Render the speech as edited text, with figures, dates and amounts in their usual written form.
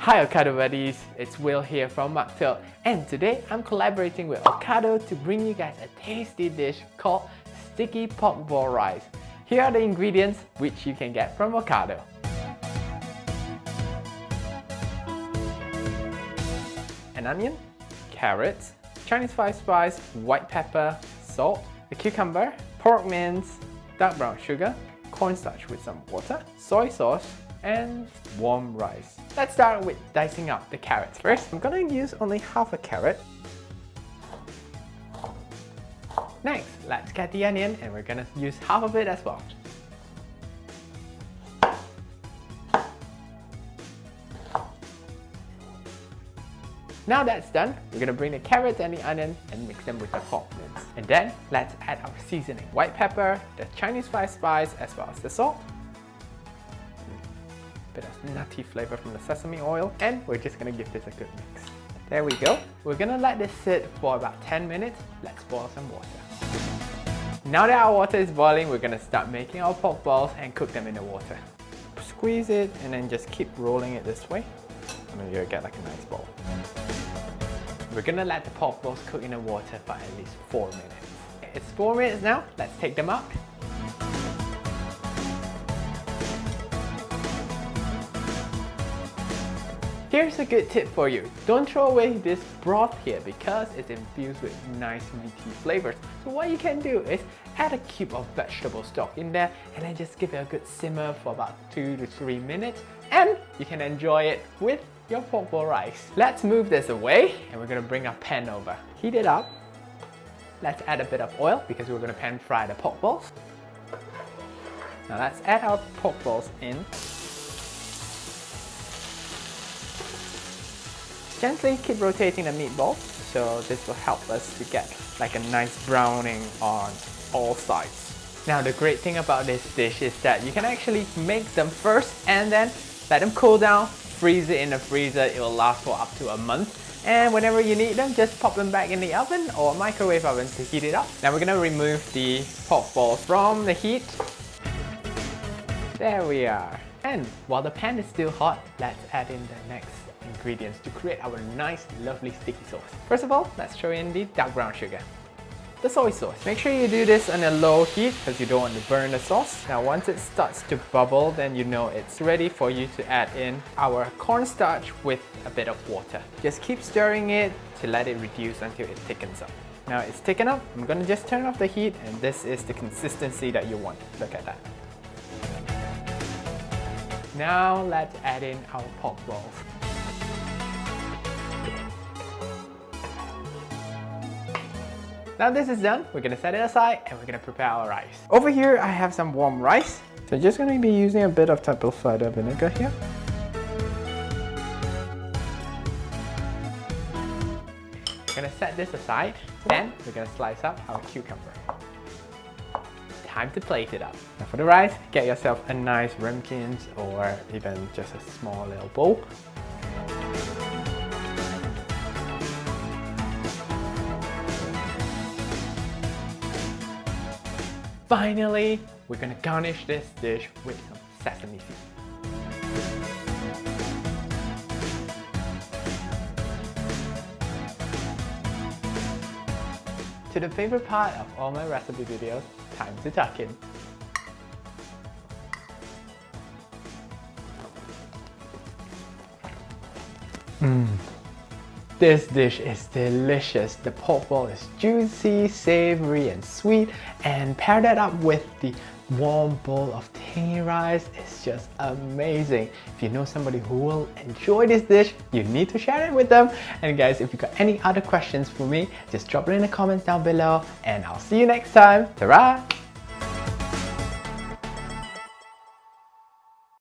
Hi Ocado buddies, it's Will here from Mak Tok, and today I'm collaborating with Ocado to bring you guys a tasty dish called sticky pork ball rice. Here are the ingredients which you can get from Ocado. An onion, carrots, Chinese five spice, white pepper, salt, a cucumber, pork mince, dark brown sugar, cornstarch with some water, soy sauce, and warm rice. Let's start with dicing up the carrots first. I'm gonna use only half a carrot. Next, let's get the onion and we're gonna use half of it as well. Now that's done, we're gonna bring the carrots and the onion and mix them with the pork mince. And then let's add our seasoning. White pepper, the Chinese five spice, as well as the salt. Bit of nutty flavor from the sesame oil, and we're just gonna give this a good mix. There we go. We're gonna let this sit for about 10 minutes. Let's boil some water. Now that our water is boiling, we're gonna start making our pork balls and cook them in the water. Squeeze it and then just keep rolling it this way, and then you'll get like a nice ball. We're gonna let the pork balls cook in the water for at least 4 minutes. It's 4 minutes now, let's take them out. Here's a good tip for you. Don't throw away this broth here because it's infused with nice meaty flavors. So what you can do is add a cube of vegetable stock in there and then just give it a good simmer for about 2 to 3 minutes, and you can enjoy it with your pork ball rice. Let's move this away and we're gonna bring our pan over. Heat it up. Let's add a bit of oil because we're gonna pan fry the pork balls. Now let's add our pork balls in. Gently keep rotating the meatball, so this will help us to get like a nice browning on all sides. Now the great thing about this dish is that you can actually make them first and then let them cool down, freeze it in the freezer. It will last for up to a month, and whenever you need them, just pop them back in the oven or microwave oven to heat it up. Now we're gonna remove the pork balls from the heat. There we are. And while the pan is still hot, let's add in the next ingredients to create our nice lovely sticky sauce. First of all, let's throw in the dark brown sugar. The soy sauce. Make sure you do this on a low heat because you don't want to burn the sauce. Now once it starts to bubble, then you know it's ready for you to add in our cornstarch with a bit of water. Just keep stirring it to let it reduce until it thickens up. Now it's thickened up, I'm gonna just turn off the heat, and this is the consistency that you want. Look at that. Now let's add in our pork balls. Now this is done, we're gonna set it aside and we're gonna prepare our rice. Over here I have some warm rice. So just gonna be using a bit of apple cider vinegar here. We're gonna set this aside. Then we're gonna slice up our cucumber. Time to plate it up. Now for the rice, get yourself a nice ramekins or even just a small little bowl. Finally, we're gonna garnish this dish with some sesame seeds. To the favorite part of all my recipe videos, time to tuck in. This dish is delicious. The pork ball is juicy, savory and sweet, and pair that up with the warm bowl of tangy rice. It's just amazing. If you know somebody who will enjoy this dish, you need to share it with them. And guys, if you got any other questions for me, just drop it in the comments down below, and I'll see you next time. Ta-ra!